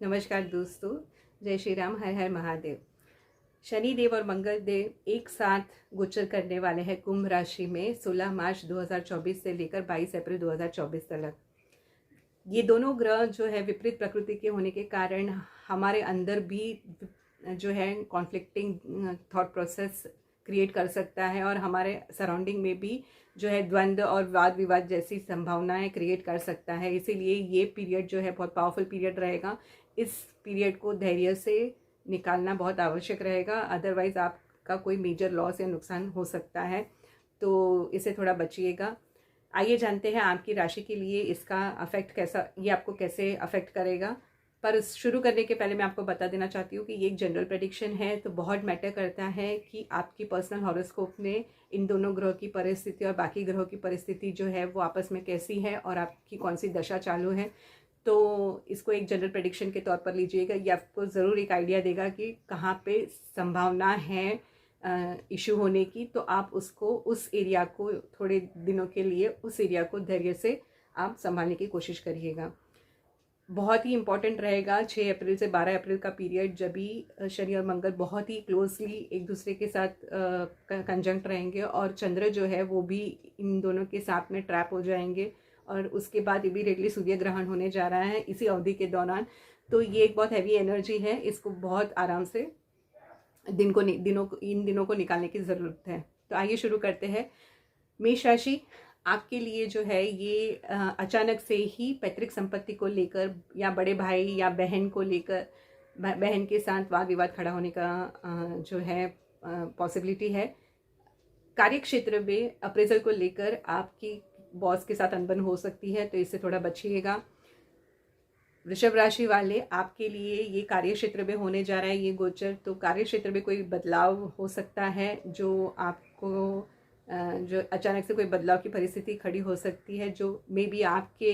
नमस्कार दोस्तों, जय श्री राम, हर हर महादेव। शनि देव और मंगल देव एक साथ गोचर करने वाले हैं कुंभ राशि में 16 मार्च 2024 से लेकर 22 अप्रैल 2024 तक। ये दोनों ग्रह जो है विपरीत प्रकृति के होने के कारण हमारे अंदर भी जो है कॉन्फ्लिक्टिंग थॉट प्रोसेस क्रिएट कर सकता है और हमारे सराउंडिंग में भी जो है द्वंद्व और वाद विवाद जैसी संभावनाएं क्रिएट कर सकता है। इसीलिए ये पीरियड जो है बहुत पावरफुल पीरियड रहेगा। इस पीरियड को धैर्य से निकालना बहुत आवश्यक रहेगा, अदरवाइज़ आपका कोई मेजर लॉस या नुकसान हो सकता है, तो इससे थोड़ा बचिएगा। आइए जानते हैं आपकी राशि के लिए इसका अफेक्ट कैसा, ये आपको कैसे अफेक्ट करेगा। पर शुरू करने के पहले मैं आपको बता देना चाहती हूँ कि ये एक जनरल प्रेडिक्शन है, तो बहुत मैटर करता है कि आपकी पर्सनल हॉरोस्कोप में इन दोनों ग्रहों की परिस्थिति और बाकी ग्रहों की परिस्थिति जो है वो आपस में कैसी है और आपकी कौन सी दशा चालू है। तो इसको एक जनरल प्रेडिक्शन के तौर पर लीजिएगा। ये आपको ज़रूर एक आइडिया देगा कि कहाँ पे संभावना है इशू होने की, तो आप उसको उस एरिया को थोड़े दिनों के लिए उस एरिया को धैर्य से आप संभालने की कोशिश करिएगा। बहुत ही इंपॉर्टेंट रहेगा 6 अप्रैल से 12 अप्रैल का पीरियड, जब भी शनि और मंगल बहुत ही क्लोजली एक दूसरे के साथ कंजंक्ट रहेंगे और चंद्र जो है वो भी इन दोनों के साथ में ट्रैप हो जाएंगे और उसके बाद इमीडिएटली सूर्य ग्रहण होने जा रहा है इसी अवधि के दौरान। तो ये एक बहुत हैवी एनर्जी है, इसको बहुत आराम से इन दिनों को निकालने की ज़रूरत है। तो आइए शुरू करते हैं। मेष राशि, आपके लिए जो है ये अचानक से ही पैतृक संपत्ति को लेकर या बड़े भाई या बहन को लेकर बहन के साथ वाद विवाद खड़ा होने का जो है पॉसिबिलिटी है। कार्य क्षेत्र में अप्रेजल को लेकर आपकी बॉस के साथ अनबन हो सकती है, तो इससे थोड़ा बचिएगा। वृषभ राशि वाले, आपके लिए ये कार्य क्षेत्र में होने जा रहा है ये गोचर, तो कार्य क्षेत्र में कोई बदलाव हो सकता है जो आपको जो अचानक से कोई बदलाव की परिस्थिति खड़ी हो सकती है जो मे बी आपके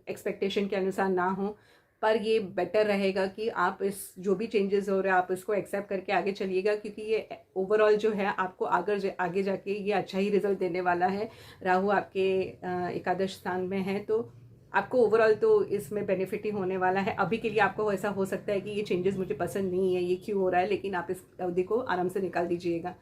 एक्सपेक्टेशन के अनुसार ना हो, पर ये बेटर रहेगा कि आप इस जो भी चेंजेस हो रहे हैं आप इसको एक्सेप्ट करके आगे चलिएगा, क्योंकि ये ओवरऑल जो है आपको आगे जाके ये अच्छा ही रिजल्ट देने वाला है। राहु आपके एकादश स्थान में है, तो आपको ओवरऑल तो इसमें बेनिफिट ही होने वाला है। अभी के लिए आपको ऐसा हो सकता है कि ये चेंजेस मुझे पसंद नहीं है, ये क्यों हो रहा है, लेकिन आप इस अवधि को आराम से निकाल दीजिएगा।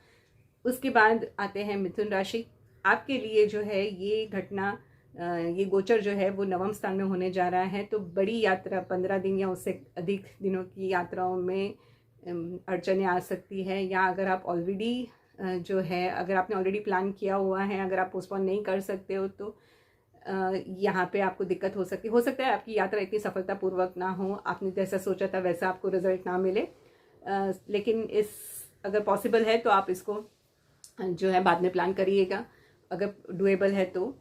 उसके बाद आते हैं मिथुन राशि। आपके लिए जो है ये घटना ये गोचर जो है वो नवम स्थान में होने जा रहा है, तो बड़ी यात्रा 15 दिन या उससे अधिक दिनों की यात्राओं में अड़चनें आ सकती है, या अगर आप ऑलरेडी जो है अगर आपने ऑलरेडी प्लान किया हुआ है, अगर आप पोस्टपोन नहीं कर सकते हो तो यहाँ पे आपको दिक्कत हो सकता है आपकी यात्रा इतनी सफलतापूर्वक ना हो, आपने जैसा सोचा था वैसा आपको रिजल्ट ना मिले, लेकिन इस अगर पॉसिबल है तो आप इसको जो है बाद में प्लान करिएगा अगर डुएबल है तो।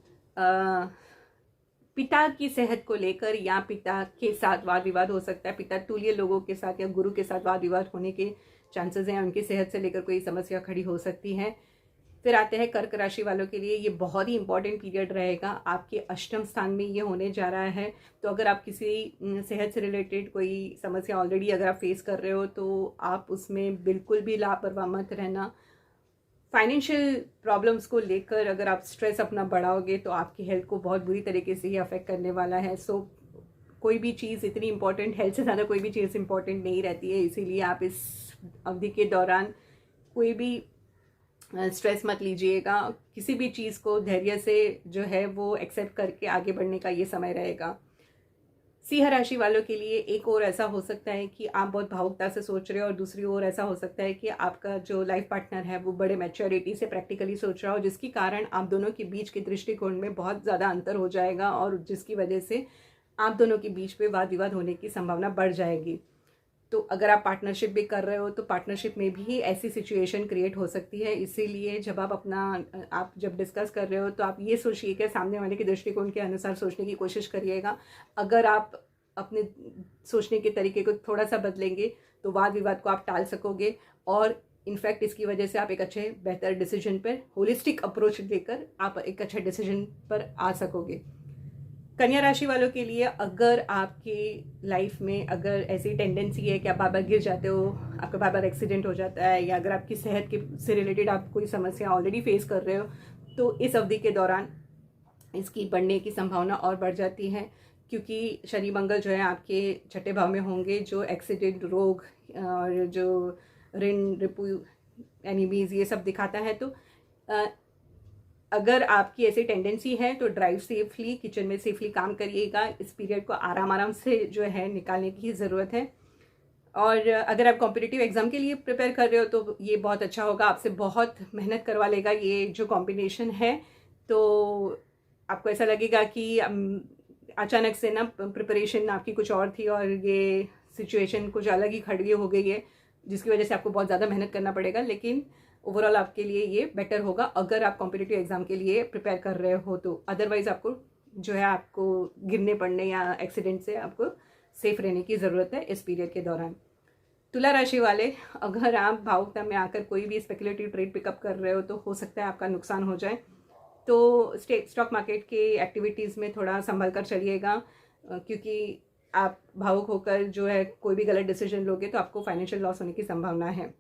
पिता की सेहत को लेकर या पिता के साथ वाद विवाद हो सकता है, पिता तुल्य लोगों के साथ या गुरु के साथ वाद विवाद होने के चांसेस हैं, उनकी सेहत से लेकर कोई समस्या खड़ी हो सकती है। फिर आते हैं कर्क राशि वालों के लिए, ये बहुत ही इंपॉर्टेंट पीरियड रहेगा। आपके अष्टम स्थान में ये होने जा रहा है, तो अगर आप किसी सेहत से रिलेटेड कोई समस्या ऑलरेडी अगर आप फेस कर रहे हो तो आप उसमें बिल्कुल भी लापरवाह मत रहना। फाइनेंशियल प्रॉब्लम्स को लेकर अगर आप स्ट्रेस अपना बढ़ाओगे तो आपकी हेल्थ को बहुत बुरी तरीके से ही अफेक्ट करने वाला है। सो कोई भी चीज़ इतनी इंपॉर्टेंट, हेल्थ से ज़्यादा कोई भी चीज़ इंपॉर्टेंट नहीं रहती है, इसीलिए आप इस अवधि के दौरान कोई भी स्ट्रेस मत लीजिएगा। किसी भी चीज़ को धैर्य से जो है वो एक्सेप्ट करके आगे बढ़ने का ये समय रहेगा। सिंह राशि वालों के लिए एक और ऐसा हो सकता है कि आप बहुत भावुकता से सोच रहे हो और दूसरी ओर ऐसा हो सकता है कि आपका जो लाइफ पार्टनर है वो बड़े मैच्योरिटी से प्रैक्टिकली सोच रहा हो, जिसके कारण आप दोनों के बीच के दृष्टिकोण में बहुत ज़्यादा अंतर हो जाएगा और जिसकी वजह से आप दोनों के बीच में वाद विवाद होने की संभावना बढ़ जाएगी। तो अगर आप पार्टनरशिप भी कर रहे हो तो पार्टनरशिप में भी ऐसी सिचुएशन क्रिएट हो सकती है, इसीलिए जब आप जब डिस्कस कर रहे हो तो आप ये सोचिए कि सामने वाले के दृष्टिकोण के अनुसार सोचने की कोशिश करिएगा। अगर आप अपने सोचने के तरीके को थोड़ा सा बदलेंगे तो वाद विवाद को आप टाल सकोगे और इनफैक्ट इसकी वजह से आप एक अच्छे बेहतर डिसीजन पर होलिस्टिक अप्रोच लेकर आप एक अच्छे डिसीजन पर आ सकोगे। कन्या राशि वालों के लिए, अगर आपकी लाइफ में अगर ऐसी टेंडेंसी है कि आप बार बार गिर जाते हो, आपका बार बार एक्सीडेंट हो जाता है, या अगर आपकी सेहत के से रिलेटेड आप कोई समस्या ऑलरेडी फेस कर रहे हो, तो इस अवधि के दौरान इसकी बढ़ने की संभावना और बढ़ जाती है। क्योंकि शनि मंगल जो है आपके छठे भाव में होंगे, जो एक्सीडेंट, रोग और जो ऋण, रिपु, एनिमीज ये सब दिखाता है। तो अगर आपकी ऐसी टेंडेंसी है तो ड्राइव सेफली, किचन में सेफली काम करिएगा। इस पीरियड को आराम आराम से जो है निकालने की ज़रूरत है। और अगर आप कॉम्पिटिटिव एग्ज़ाम के लिए प्रिपेयर कर रहे हो तो ये बहुत अच्छा होगा, आपसे बहुत मेहनत करवा लेगा ये जो कॉम्बिनेशन है। तो आपको ऐसा लगेगा कि अचानक से ना प्रिपरेशन आपकी कुछ और थी और ये सिचुएशन कुछ अलग ही खड़ी हो गई है, जिसकी वजह से आपको बहुत ज़्यादा मेहनत करना पड़ेगा। लेकिन ओवरऑल आपके लिए ये बेटर होगा अगर आप कॉम्पिटिटिव एग्ज़ाम के लिए प्रिपेयर कर रहे हो तो। अदरवाइज़ आपको जो है आपको गिरने पड़ने या एक्सीडेंट से आपको सेफ रहने की ज़रूरत है इस पीरियड के दौरान। तुला राशि वाले, अगर आप भावुकता में आकर कोई भी स्पेकुलेटिव ट्रेड पिकअप कर रहे हो तो हो सकता है आपका नुकसान हो जाए। तो स्टॉक मार्केट के एक्टिविटीज़ में थोड़ा संभल कर चलिएगा, क्योंकि आप भावुक होकर जो है कोई भी गलत डिसीजन लोगे तो आपको फाइनेंशियल लॉस होने की संभावना है।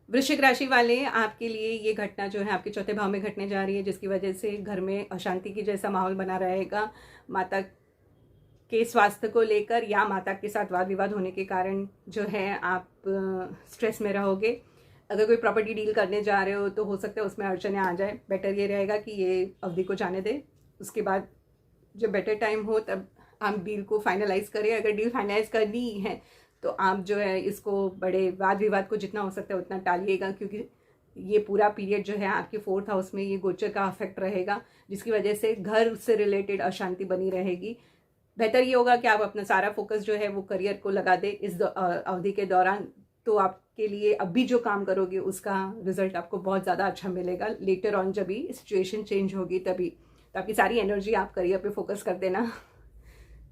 वृश्चिक राशि वाले, आपके लिए ये घटना जो है आपके चौथे भाव में घटने जा रही है, जिसकी वजह से घर में अशांति की जैसा माहौल बना रहेगा। माता के स्वास्थ्य को लेकर या माता के साथ वाद विवाद होने के कारण जो है आप स्ट्रेस में रहोगे। अगर कोई प्रॉपर्टी डील करने जा रहे हो तो हो सकता है उसमें अड़चने आ जाए। बेटर ये रहेगा कि ये अवधि को जाने दें, उसके बाद जब बेटर टाइम हो तब आप डील को फाइनलाइज करें। अगर डील फाइनलाइज करनी ही है तो आप जो है इसको बड़े वाद विवाद को जितना हो सकता है उतना टालिएगा, क्योंकि ये पूरा पीरियड जो है आपके 4th हाउस में ये गोचर का अफेक्ट रहेगा, जिसकी वजह से घर से रिलेटेड अशांति बनी रहेगी। बेहतर ये होगा कि आप अपना सारा फोकस जो है वो करियर को लगा दे इस अवधि के दौरान। तो आपके लिए अभी जो काम करोगे उसका रिजल्ट आपको बहुत ज़्यादा अच्छा मिलेगा। लेटर ऑन जब भी सिचुएशन चेंज होगी तभी, तो आपकी सारी एनर्जी आप करियर पे फोकस कर देना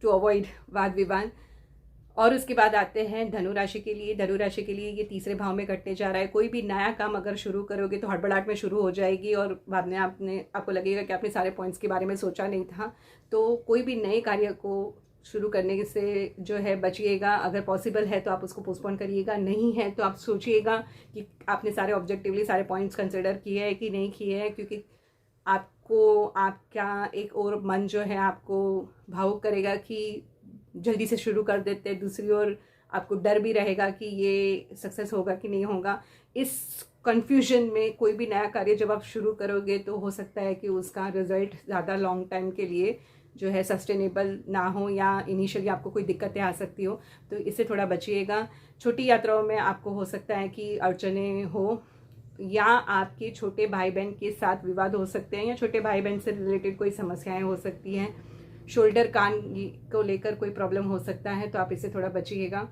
टू अवॉइड वाद विवाद। और उसके बाद आते हैं धनु राशि के लिए। धनु राशि के लिए ये तीसरे भाव में घटने जा रहा है। कोई भी नया काम अगर शुरू करोगे तो हड़बड़ाहट में शुरू हो जाएगी और बाद में आपको लगेगा कि आपने सारे पॉइंट्स के बारे में सोचा नहीं था। तो कोई भी नए कार्य को शुरू करने से जो है बचिएगा। अगर पॉसिबल है तो आप उसको पोस्टपोन करिएगा, नहीं है तो आप सोचिएगा कि आपने सारे ऑब्जेक्टिवली सारे पॉइंट्स कंसिडर किए हैं कि नहीं किए हैं, क्योंकि आपको आपका एक और मन जो है आपको भावुक करेगा कि जल्दी से शुरू कर देते हैं। दूसरी ओर आपको डर भी रहेगा कि ये सक्सेस होगा कि नहीं होगा। इस कन्फ्यूजन में कोई भी नया कार्य जब आप शुरू करोगे तो हो सकता है कि उसका रिजल्ट ज़्यादा लॉन्ग टाइम के लिए जो है सस्टेनेबल ना हो, या इनिशियली आपको कोई दिक्कतें आ सकती हो, तो इससे थोड़ा बचिएगा। छोटी यात्राओं में आपको हो सकता है कि अड़चने हो, या आपके छोटे भाई बहन के साथ विवाद हो सकते हैं, या छोटे भाई बहन से रिलेटेड कोई समस्याएं हो सकती हैं। शोल्डर, कान को लेकर कोई प्रॉब्लम हो सकता है, तो आप इससे थोड़ा बचिएगा।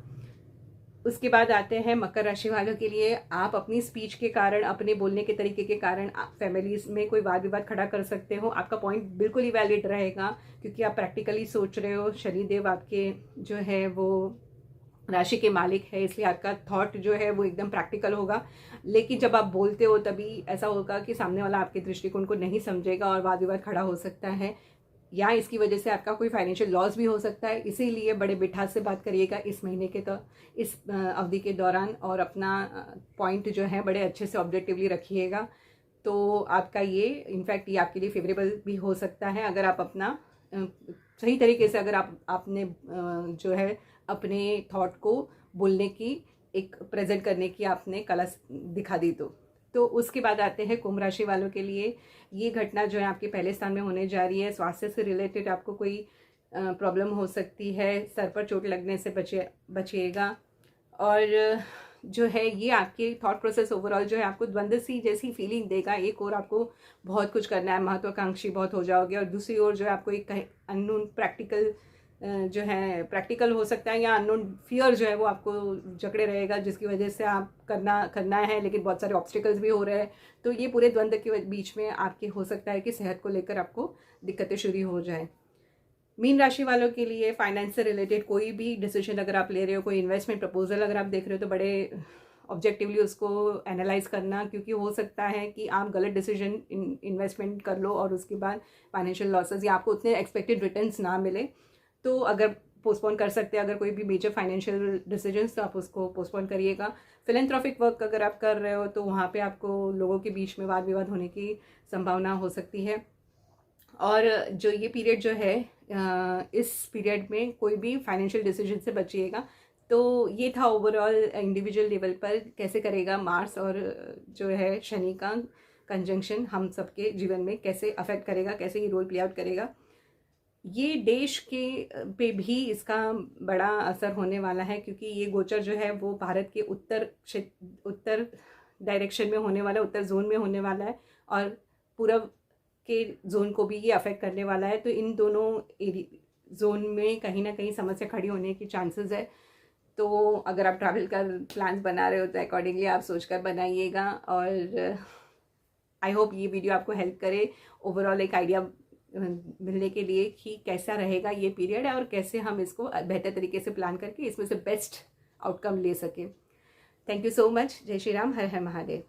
उसके बाद आते हैं मकर राशि वालों के लिए। आप अपनी स्पीच के कारण, अपने बोलने के तरीके के कारण फैमिलीज में कोई वाद विवाद खड़ा कर सकते हो। आपका पॉइंट बिल्कुल ही वैलिड रहेगा, क्योंकि आप प्रैक्टिकली सोच रहे हो। शनिदेव आपके जो है वो राशि के मालिक है, इसलिए आपका थॉट जो है वो एकदम प्रैक्टिकल होगा। लेकिन जब आप बोलते हो तभी ऐसा होगा कि सामने वाला आपके दृष्टिकोण को नहीं समझेगा और वाद विवाद खड़ा हो सकता है, या इसकी वजह से आपका कोई फाइनेंशियल लॉस भी हो सकता है। इसीलिए बड़े मिठास से बात करिएगा इस महीने के इस अवधि के दौरान, और अपना पॉइंट जो है बड़े अच्छे से ऑब्जेक्टिवली रखिएगा। तो आपका ये इनफैक्ट ये आपके लिए फेवरेबल भी हो सकता है, अगर आप अपना सही तरीके से अगर आपने जो है अपने थॉट को बोलने की, एक प्रेजेंट करने की आपने कला दिखा दी। तो उसके बाद आते हैं कुंभ राशि वालों के लिए। ये घटना जो है आपके पहले स्थान में होने जा रही है। स्वास्थ्य से रिलेटेड आपको कोई प्रॉब्लम हो सकती है, सर पर चोट लगने से बचिएगा। और जो है ये आपके थॉट प्रोसेस ओवरऑल जो है आपको द्वंद्व सी जैसी फीलिंग देगा। एक और आपको बहुत कुछ करना है, महत्वाकांक्षी बहुत हो जाओगे, और दूसरी ओर जो है आपको एक अननोन जो है प्रैक्टिकल हो सकता है, या अननोन फियर जो है वो आपको जकड़े रहेगा, जिसकी वजह से आप करना है लेकिन बहुत सारे ऑब्स्टिकल्स भी हो रहे हैं। तो ये पूरे द्वंद्व के बीच में आपके हो सकता है कि सेहत को लेकर आपको दिक्कतें शुरू हो जाए। मीन राशि वालों के लिए फाइनेंस से रिलेटेड कोई भी डिसीजन अगर आप ले रहे हो, कोई इन्वेस्टमेंट प्रपोजल अगर आप देख रहे हो, तो बड़े ऑब्जेक्टिवली उसको एनालाइज करना, क्योंकि हो सकता है कि आप गलत डिसीजन इन्वेस्टमेंट कर लो और उसके बाद फाइनेंशियल लॉसेस या आपको उतने एक्सपेक्टेड रिटर्न्स ना मिले। तो अगर पोस्टपोन कर सकते हैं अगर कोई भी मेजर फाइनेंशियल डिसीजंस, तो आप उसको पोस्टपोन करिएगा। फिलेंथ्रोपिक वर्क अगर आप कर रहे हो तो वहाँ पे आपको लोगों के बीच में वाद विवाद होने की संभावना हो सकती है। और जो ये पीरियड जो है इस पीरियड में कोई भी फाइनेंशियल डिसीजन से बचिएगा। तो ये था ओवरऑल इंडिविजुअल लेवल पर कैसे करेगा मार्स और जो है शनि का कंजंक्शन हम सबके जीवन में कैसे अफेक्ट करेगा, कैसे ये रोल प्ले आउट करेगा। ये देश के पे भी इसका बड़ा असर होने वाला है, क्योंकि ये गोचर जो है वो भारत के उत्तर डायरेक्शन में होने वाला है, उत्तर जोन में होने वाला है, और पूरब के जोन को भी ये अफेक्ट करने वाला है। तो इन दोनों जोन में कहीं ना कहीं समस्या खड़ी होने की चांसेस है। तो अगर आप ट्रैवल का प्लान्स बना रहे हो तो अकॉर्डिंगली आप सोचकर बनाइएगा। और आई होप ये वीडियो आपको हेल्प करे ओवरऑल एक आइडिया मिलने के लिए कि कैसा रहेगा ये पीरियड है और कैसे हम इसको बेहतर तरीके से प्लान करके इसमें से बेस्ट आउटकम ले सकें। Thank you so much. जय श्री राम। हर हर महादेव।